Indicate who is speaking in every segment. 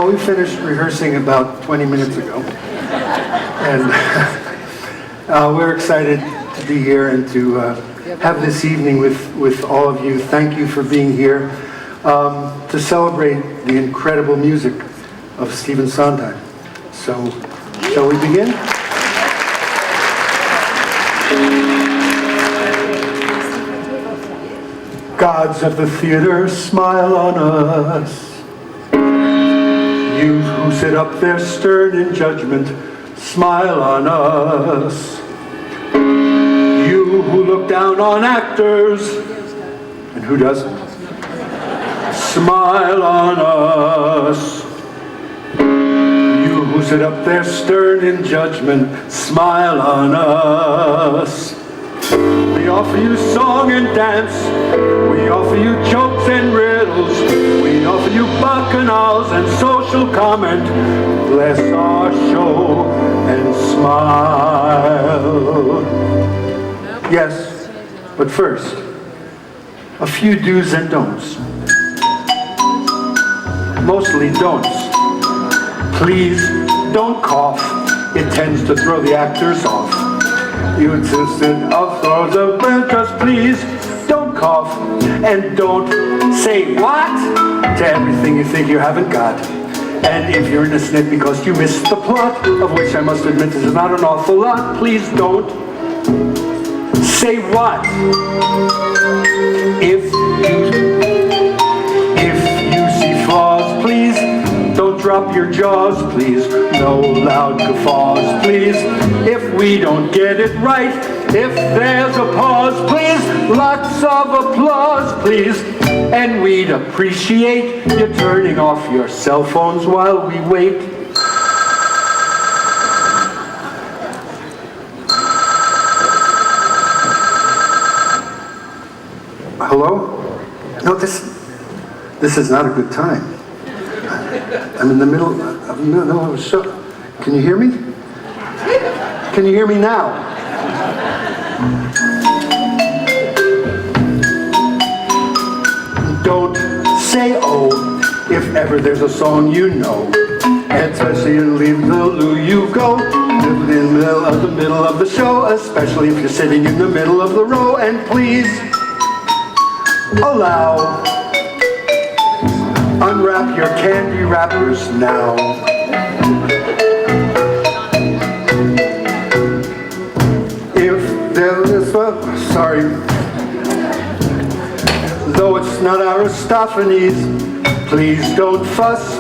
Speaker 1: Well, we finished rehearsing about 20 minutes ago. And we're excited to be here and to have this evening with all of you. Thank you for being here to celebrate the incredible music of Stephen Sondheim. So, shall we begin? Gods of the theater, smile on us. You who sit up there stern in judgment, smile on us. You who look down on actors, and who doesn't, smile on us. You who sit up there stern in judgment, smile on us. We offer you song and dance, we offer you jokes and riddles, we offer you bacchanals and social comment. Bless our show and smile. Yes, but first, a few do's and don'ts. Mostly don'ts. Please don't cough, it tends to throw the actors off. You insisted of throws of just please don't cough and don't say what to everything you think you haven't got. And if you're in a snit because you missed the plot, of which I must admit this is not an awful lot, please don't say what. If you see flaws, please don't drop your jaws, please. No loud guffaws, please. If we don't get it right, if there's a pause, please. Lots of applause, please. And we'd appreciate you turning off your cell phones while we wait. Hello? No, this is not a good time. I'm in the middle of a show. Can you hear me? Can you hear me now? Don't say oh if ever there's a song you know. Especially in leave the loo you go. In the middle of the show, especially if you're sitting in the middle of the row. And please allow. Unwrap your candy wrappers now. If there is, sorry. Though it's not Aristophanes, please don't fuss.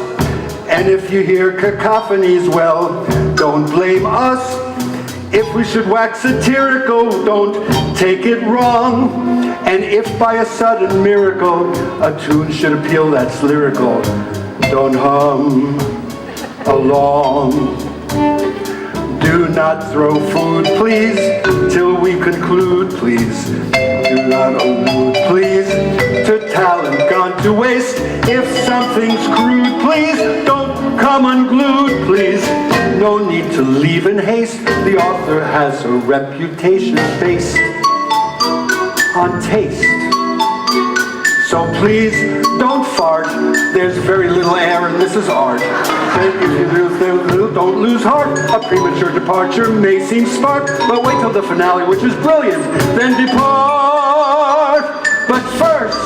Speaker 1: And if you hear cacophonies, well, don't blame us. If we should wax satirical, don't take it wrong. And if by a sudden miracle a tune should appeal that's lyrical, don't hum along. Do not throw food, please, till we conclude, please. Do not allude, please, to talent gone to waste. If something's crude, please, don't come unglued, please. No need to leave in haste. The author has a reputation based on taste. So please don't fart. There's very little air and this is art. And if you don't lose heart. A premature departure may seem smart, but wait till the finale, which is brilliant, then depart. But first,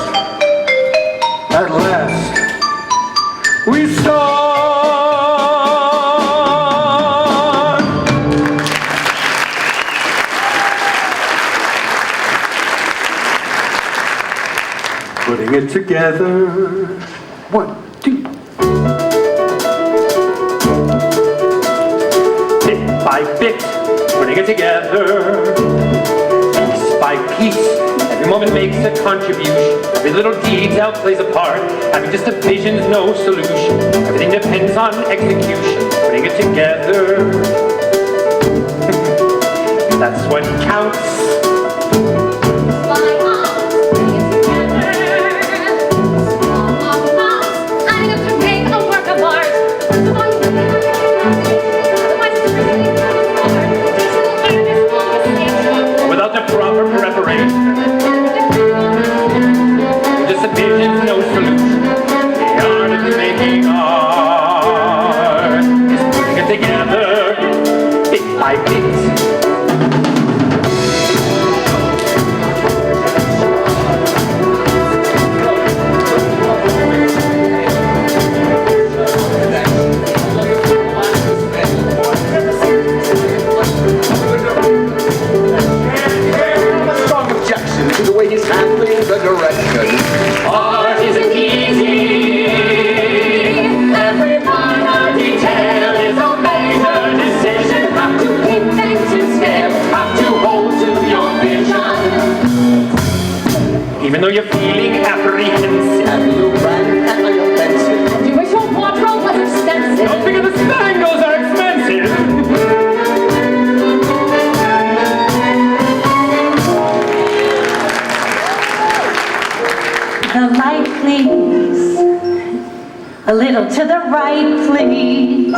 Speaker 1: at last, we start. Putting it together. 1, 2. Bit by bit, putting it together. Piece by piece, every moment makes a contribution. Every little detail plays a part. Having just a vision's no solution. Everything depends on execution. Putting it together. That's what counts. Just a vision's no solution. The art of making art.
Speaker 2: together, bit by bit.
Speaker 3: To the way he's handling the direction.
Speaker 2: Art isn't easy. Every minor detail is a major decision. Have to keep things in scale. Have to hold to your vision. Even though you're feeling apprehensive.
Speaker 3: And you ran and I offensive.
Speaker 4: You wish your wardrobe was extensive.
Speaker 2: Don't think of the spangles are expensive.
Speaker 4: The light, please. A little to the right, please.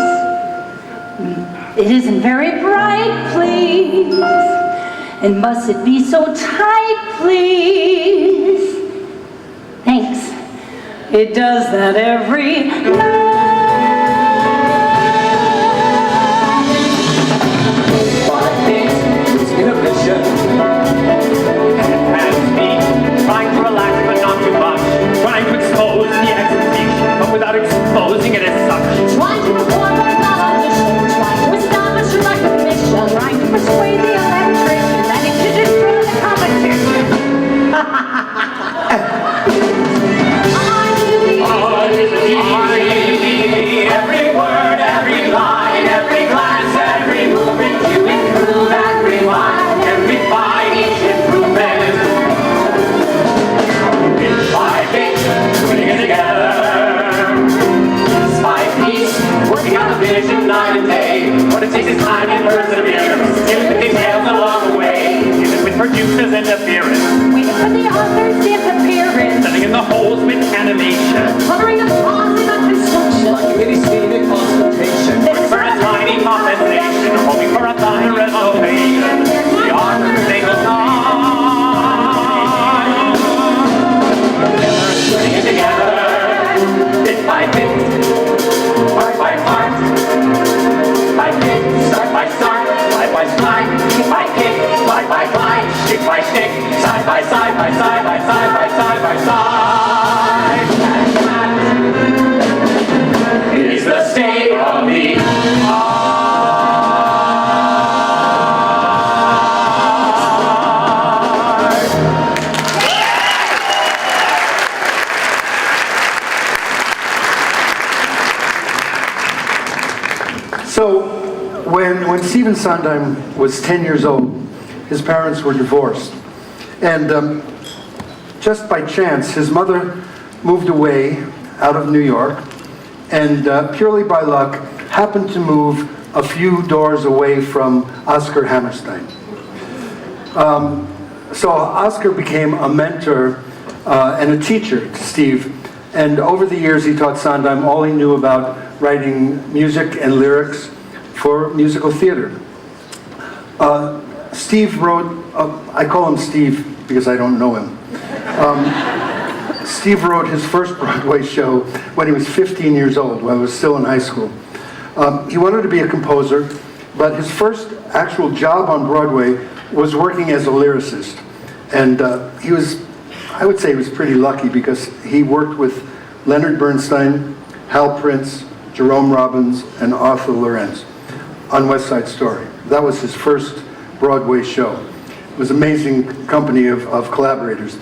Speaker 4: It isn't very bright, please. And must it be so tight, please? Thanks. It does that every night.
Speaker 3: My feet lose inhibition.
Speaker 2: Hands, feet, trying to relax but not too much. Trying to expose the execution, but without exposing it as such.
Speaker 4: Trying to perform a non-audition. Trying to establish a recognition. Trying to persuade the electrician that he should destroy the competition.
Speaker 2: Art is easy. Every word, every line, every glance, every movement you improve and rewind. Every bite, each improvement. Bit by bit, putting it together. Piece by piece, working on a vision night and day. What it takes is time and perseverance. Dealing with details along the way. Dealing with producers' interference.
Speaker 4: Waiting for the author's disappearance.
Speaker 2: Filling in the holes with animation.
Speaker 4: Covering the flaws in a construction.
Speaker 3: Like a mini scenic consultation.
Speaker 2: Looking for a tiny compensation, hoping for a thunderous ovation. The author's single song. Putting it together, bit by bit, part by part, by bit, start by start, slide by slide, kick by kick, slide by glide, stick by stick, side by side, by side, by side, by side, by side. And that is the state of the art.
Speaker 1: So, when Stephen Sondheim was 10 years old, his parents were divorced. And just by chance, his mother moved away out of New York, and purely by luck, happened to move a few doors away from Oscar Hammerstein. So Oscar became a mentor and a teacher to Steve. And over the years, he taught Sondheim all he knew about writing music and lyrics for musical theater. Steve wrote, I call him Steve because I don't know him. Steve wrote his first Broadway show when he was 15 years old, when he was still in high school. He wanted to be a composer, but his first actual job on Broadway was working as a lyricist. And he was, I would say he was pretty lucky because he worked with Leonard Bernstein, Hal Prince, Jerome Robbins, and Arthur Lorenz on West Side Story. That was his first Broadway show. It was an amazing company of collaborators.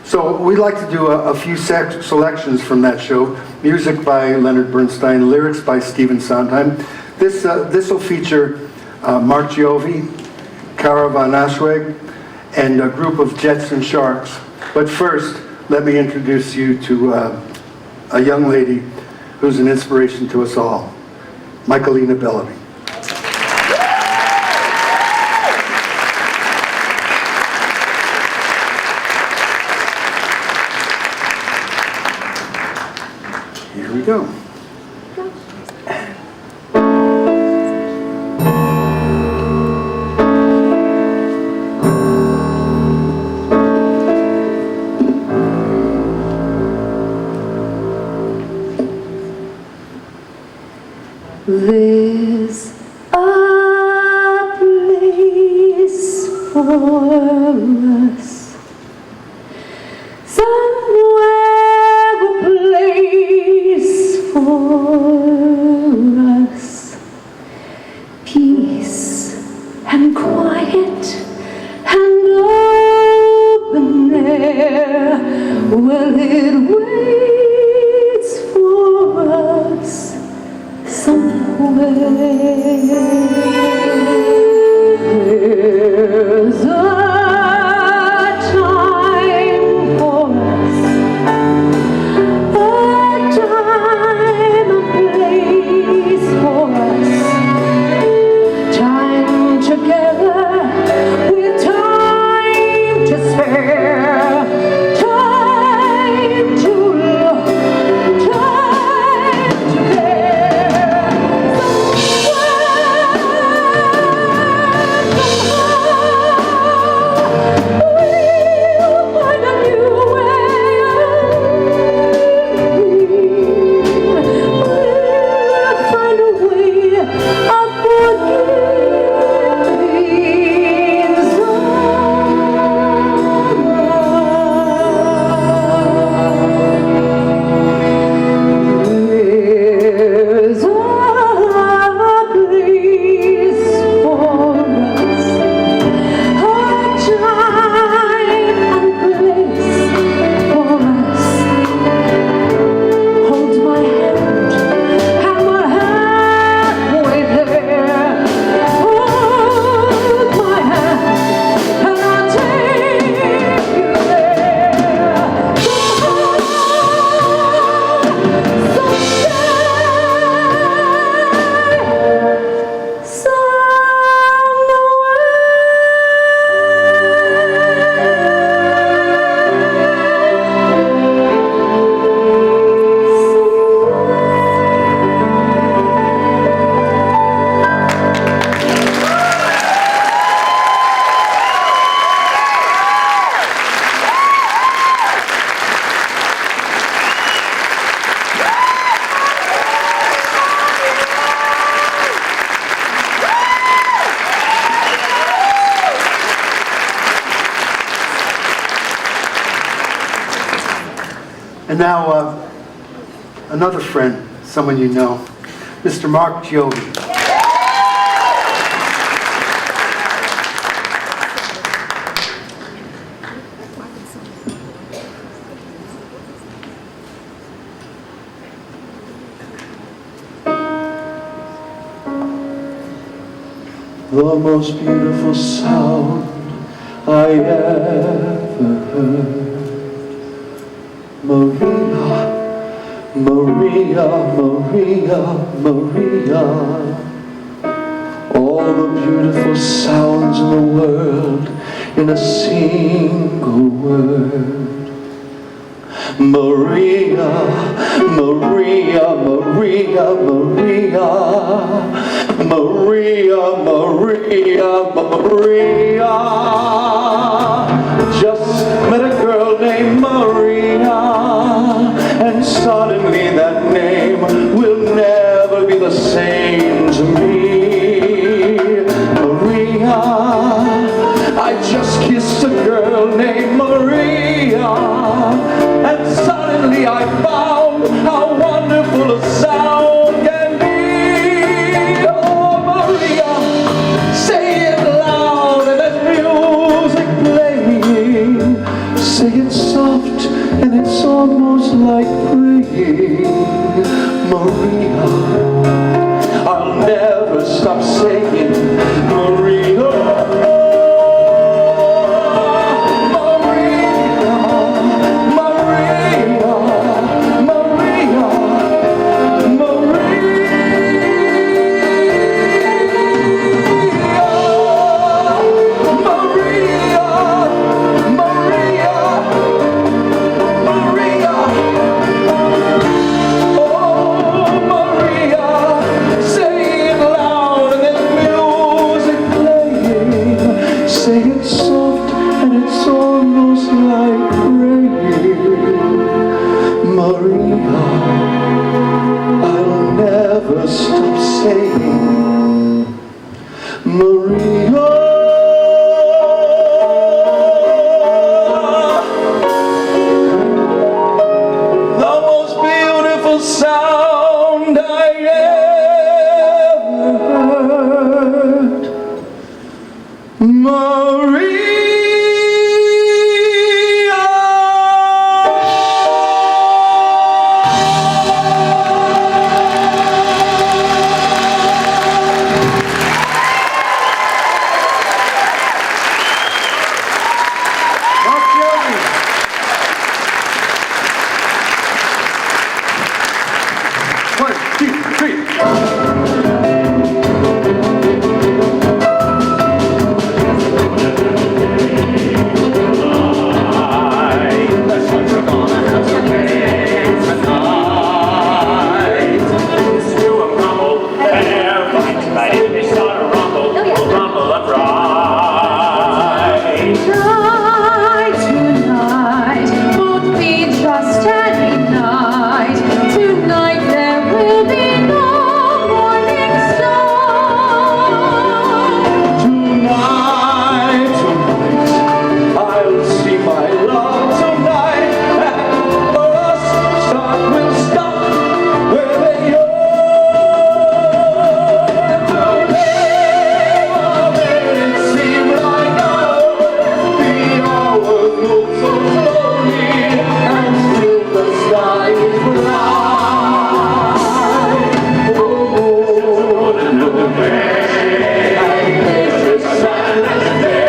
Speaker 1: So we'd like to do a few selections from that show. Music by Leonard Bernstein, lyrics by Stephen Sondheim. This will feature Mark Giovi, Cara Van Ashweg, and a group of Jets and Sharks. But first, let me introduce you to a young lady who's an inspiration to us all, Michaelina Bellamy. Here we go.
Speaker 4: There's a place for us, somewhere a place for us, peace and quiet and open air. Well, it waits for us somewhere. There's a time for us, a time and place for us, time together with time to spare, time to love, time to care. We'll find a new way. We'll find a way of forgiving There's a place for us, a time and place for us. Hold my hand, and we're halfway there. Hold my hand, and I'll take you there.
Speaker 1: And now, another friend, someone you know, Mr. Mark Jovi.
Speaker 5: The most beautiful sound I ever heard. Maria, Maria, Maria, Maria. All the beautiful sounds in the world in a single word. Maria, Maria, Maria, Maria. Maria, Maria, Maria. Just met a girl named Maria, and suddenly that name will never be the same to me. Maria, I just kissed a girl named Maria, and suddenly I found how wonderful a sound can be. Oh, Maria, say it loud and there's music playing. Say it soft and it's almost like praying. Maria, I'll never stop saying Maria. Maria, I'll never stop saying, Maria, the most beautiful sound I ever heard. Maria.
Speaker 1: One, two, three.
Speaker 4: Tonight, tonight, won't be just any night. Tonight there will be no morning star.
Speaker 5: Tonight, tonight, I'll see my love tonight, and for us, start will stop where they are. Today, it seemed like hours, the hours move so slowly, and still the sky is bright. Oh, another day, and this is silence day.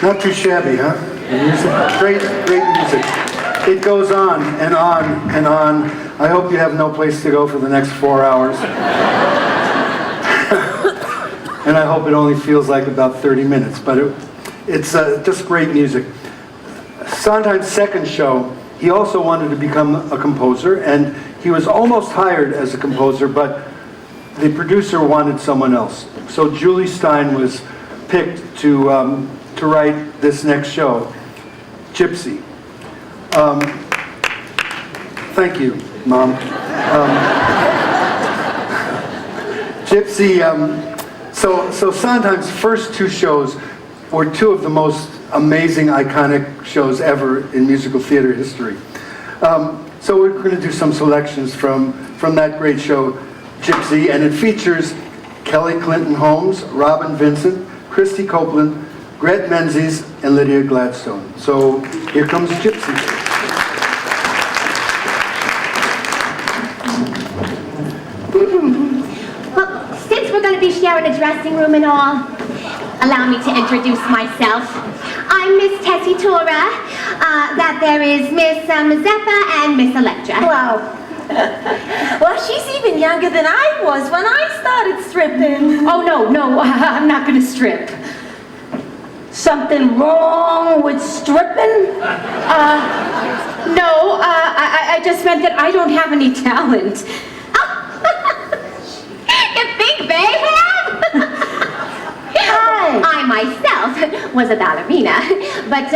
Speaker 1: Not too shabby, huh? The music, great, great music. It goes on and on and on. I hope you have no place to go for the next 4 hours. And I hope it only feels like about 30 minutes, but it's just great music. Sondheim's second show, he also wanted to become a composer, and he was almost hired as a composer, but the producer wanted someone else. So Julie Stein was picked to write this next show, Gypsy. Thank you, Mom. Gypsy, so Sondheim's first two shows were two of the most amazing, iconic shows ever in musical theater history. So we're going to do some selections from that great show, Gypsy, and it features Kelly Clinton Holmes, Robin Vincent, Christy Copeland, Gret Menzies, and Lydia Gladstone. So here comes Gypsy.
Speaker 6: Well, since we're going to be sharing a dressing room and all, allow me to introduce myself. I'm Miss Tessie Tora. That there is Miss Mazeppa and Miss Electra.
Speaker 7: Wow. Well, she's even younger than I was when I started stripping.
Speaker 4: Oh, no, I'm not going to strip.
Speaker 7: Something wrong with stripping?
Speaker 4: No, I just meant that I don't have any talent.
Speaker 6: You think they have?
Speaker 7: Hi.
Speaker 6: I myself was a ballerina, but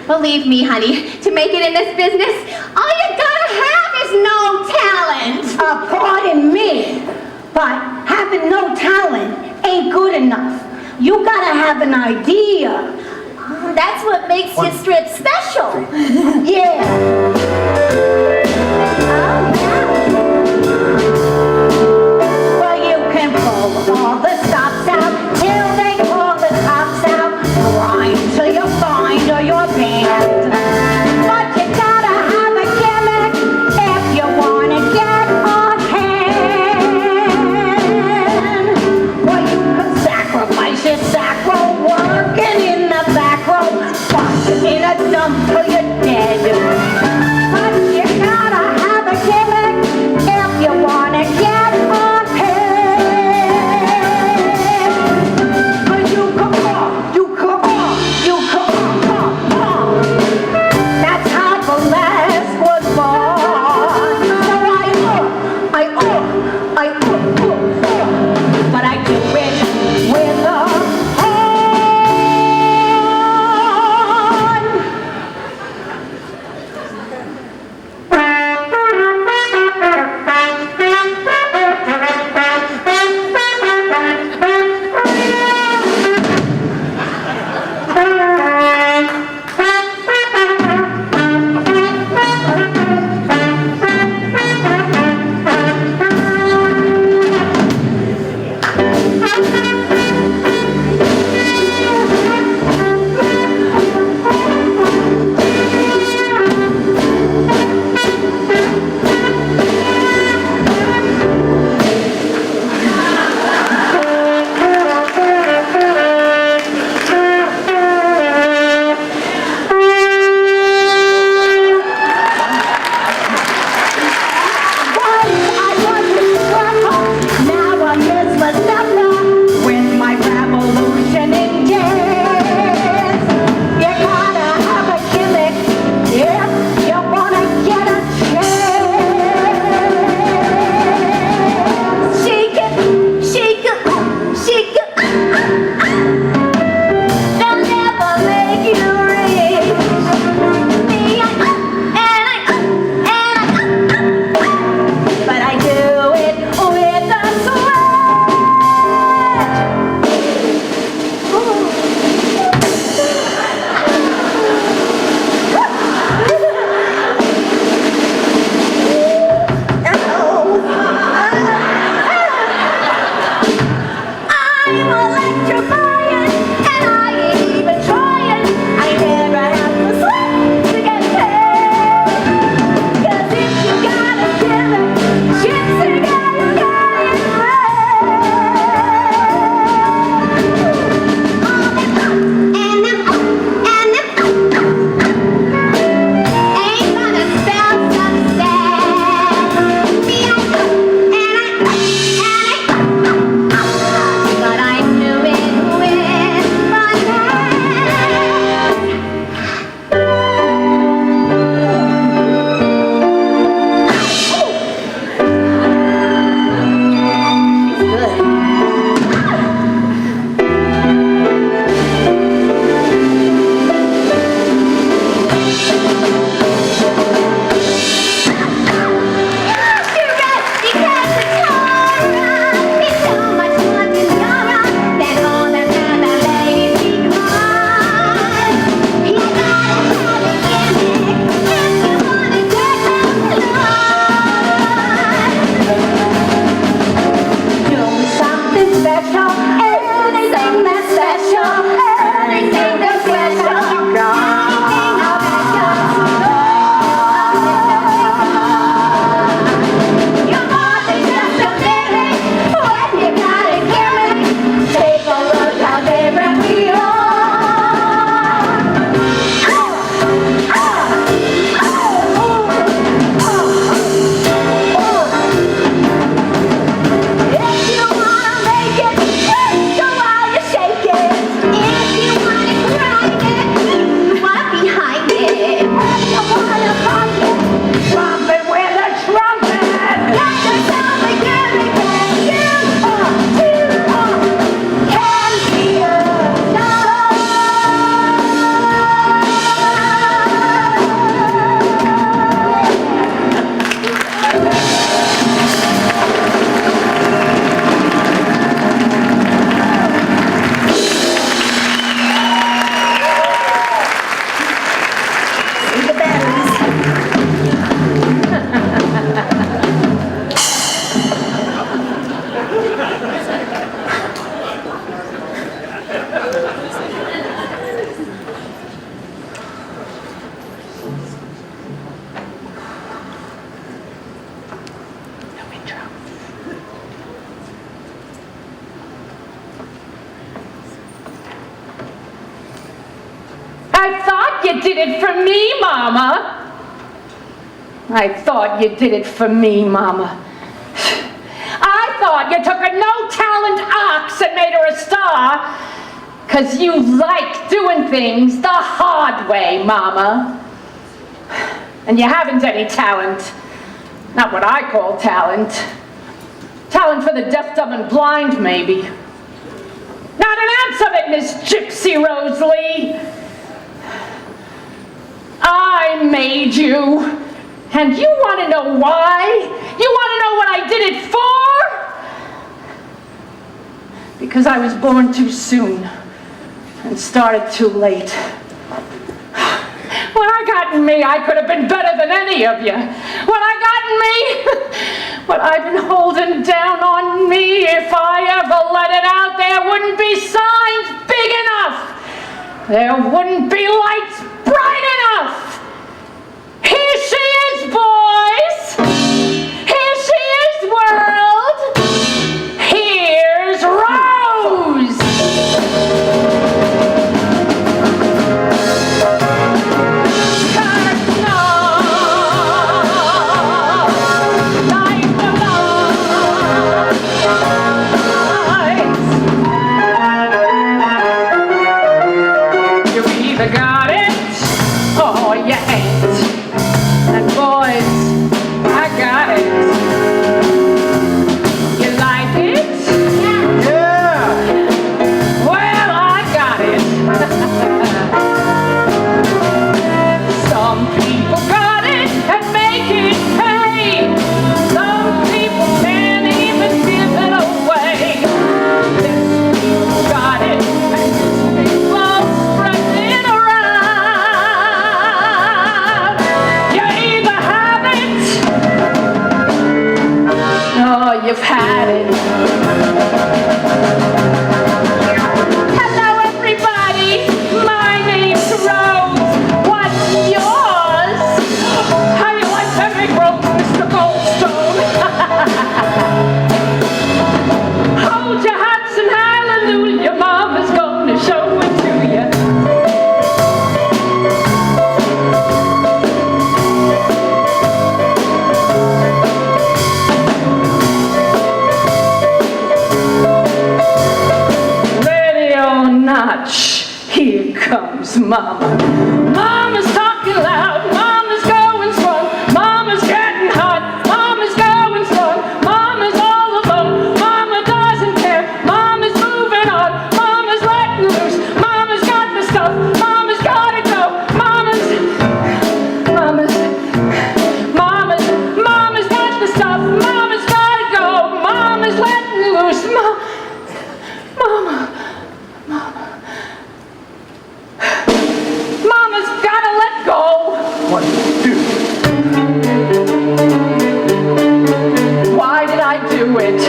Speaker 6: believe me, honey, to make it in this business, all you gotta have is no talent.
Speaker 7: Pardon me, but having no talent ain't good enough. You gotta have an idea.
Speaker 6: That's what makes you strip special.
Speaker 7: Yeah. Well, you can pull all the stops out till they call the cops out. Grind till you find your band. But you gotta have a gimmick if you wanna get ahead. Well, you can sacrifice your sacral working in the back row, walking in a dump till you're dead. thought you did it for me, Mama. I thought you did it for me, Mama. I thought you took a no-talent ox and made her a star, 'cause you like doing things the hard way, Mama. And you haven't any talent. Not what I call talent. Talent for the deaf, dumb, and blind, maybe. Not an ounce of it, Miss Gypsy Rose Lee. I made you. And you want to know why? You want to know what I did it for? Because I was born too soon and started too late. When I got in me, I could have been better than any of you. When I got in me, what I've been holding down on me, if I ever let it out, there wouldn't be signs big enough. There wouldn't be lights bright enough. Here she is, boys. Here she is, world. Here's Rose. You either got it or you ain't. And boys, I got it. You like it?
Speaker 1: Yeah!
Speaker 7: Well, I got it. Some people got it and make it pay. Some people can't even give it away. This people got it and this people spreading around. You either have it or you've had it. Hello, everybody. My name's Rose. What's yours? How you like that big rope, Mr. Goldstone? Hold your hats and hallelujah. Mama's gonna show it to you. Ready or not, here comes Mama. Mama's talking loud, Mama's going strong, Mama's getting hot, Mama's going strong, Mama's all alone, Mama doesn't care, Mama's moving on, Mama's letting loose, Mama's got the stuff, Mama's gotta go, Mama's got the stuff, Mama's gotta go, Mama's letting loose, Mama's gotta let go.
Speaker 1: 1, 2.
Speaker 7: Why did I do it?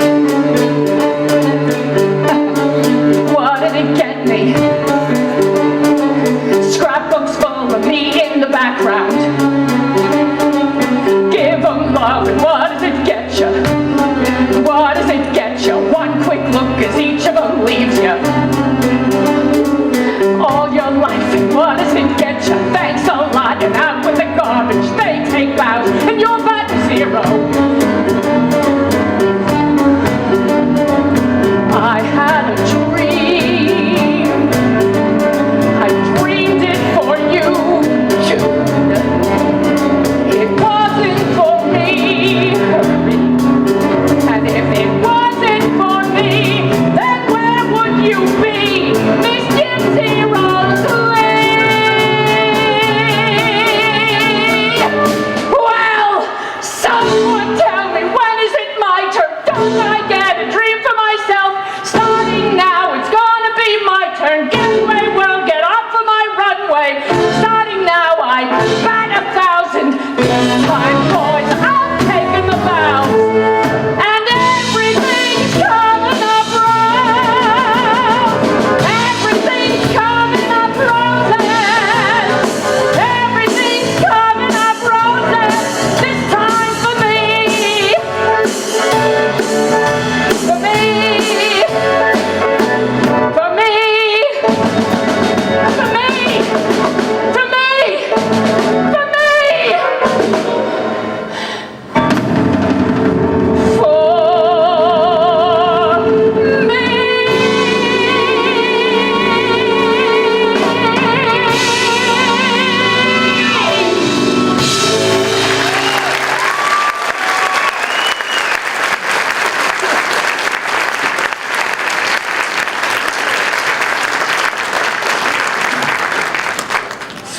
Speaker 7: What did it get me? Scrapbooks full of me in the background. Give 'em love and what does it get you? What does it get you? One quick look as each of 'em leaves you. All your life, and what does it get you? Thanks a lot, and out with the garbage. They take bows, and you're back to zero. I had a dream. I dreamed it for you, June. It wasn't for me, and if it wasn't for me, then where would you be, Miss Gypsy Rose Lee? Well, someone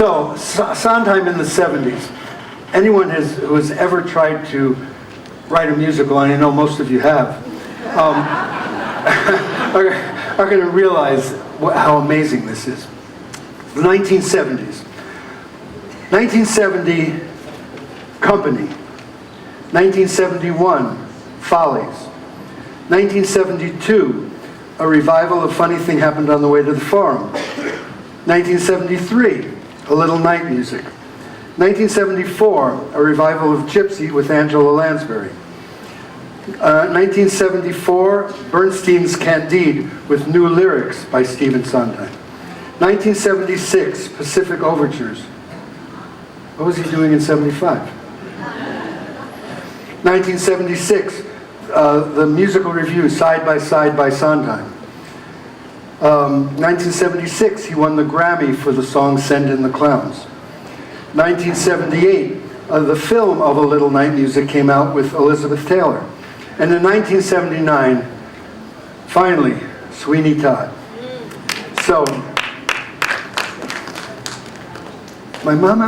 Speaker 1: So, Sondheim in the 70s. Anyone who has ever tried to write a musical, and I know most of you have, are going to realize how amazing this is. The 1970s. 1970, Company. 1971, Follies. 1972, a revival of Funny Thing Happened on the Way to the Forum. 1973, A Little Night Music. 1974, a revival of Gypsy with Angela Lansbury. 1974, Bernstein's Candide with new lyrics by Stephen Sondheim. 1976, Pacific Overtures. What was he doing in 75? 1976, the musical review, Side by Side by Sondheim. 1976, he won the Grammy for the song Send in the Clowns. 1978, the film of A Little Night Music came out with Elizabeth Taylor. And in 1979, finally, Sweeney Todd. So, my mama